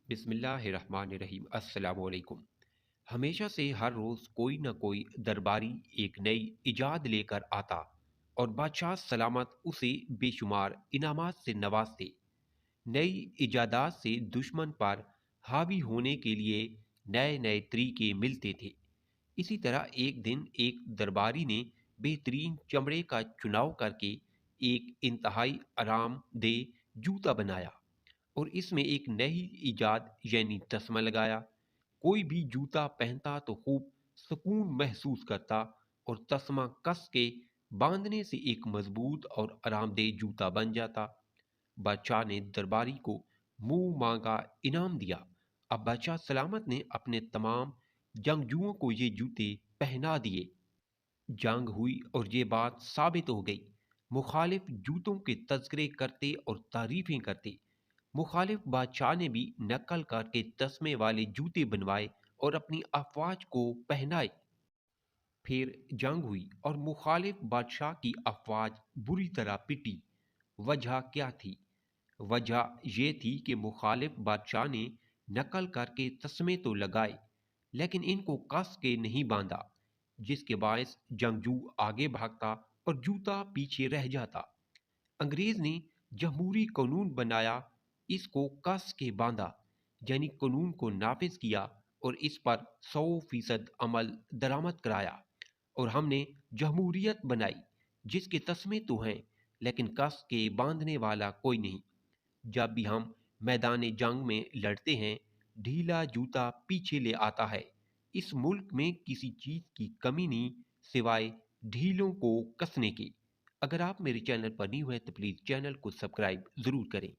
बिस्मिल्लाहिर्रहमानिर्रहीम अस्सलाम वालेकुम। हमेशा से हर रोज़ कोई न कोई दरबारी एक नई इजाद लेकर आता और बादशाह सलामत उसे बेशुमार इनामात से नवाजते। नई इजादात से दुश्मन पर हावी होने के लिए नए नए तरीके मिलते थे। इसी तरह एक दिन एक दरबारी ने बेहतरीन चमड़े का चुनाव करके एक इंतहाई आरामदेह जूता बनाया और इसमें एक नई इजाद यानी तस्मा लगाया। कोई भी जूता पहनता तो खूब सुकून महसूस करता और तस्मा कस के बांधने से एक मजबूत और आरामदेह जूता बन जाता। बादशाह ने दरबारी को मुंह मांगा इनाम दिया। अब बादशाह सलामत ने अपने तमाम जंगजुओं को ये जूते पहना दिए। जंग हुई और ये बात साबित हो गई। मुखालिफ जूतों के तस्करे करते और तारीफें करते। मुखालिफ बादशाह ने भी नकल करके तस्मे वाले जूते बनवाए और अपनी अफवाज को पहनाए। फिर जंग हुई और मुखालिफ बादशाह की अफवाज बुरी तरह पिटी। वजह क्या थी? वजह यह थी कि मुखालिफ बादशाह ने नकल करके तस्मे तो लगाए लेकिन इनको कस के नहीं बांधा, जिसके बायस जंगजू आगे भागता और जूता पीछे रह जाता। अंग्रेज ने जमहूरी कानून बनाया, इसको कस के बांधा, यानी कानून को नाफिज किया और इस पर 100% अमल दरामद कराया। और हमने जमहूरियत बनाई जिसके तस्मे तो हैं लेकिन कस के बांधने वाला कोई नहीं। जब भी हम मैदान जंग में लड़ते हैं, ढीला जूता पीछे ले आता है। इस मुल्क में किसी चीज की कमी नहीं सिवाय ढीलों को कसने के। अगर आप मेरे चैनल पर नहीं हुए तो प्लीज चैनल को सब्सक्राइब जरूर करें।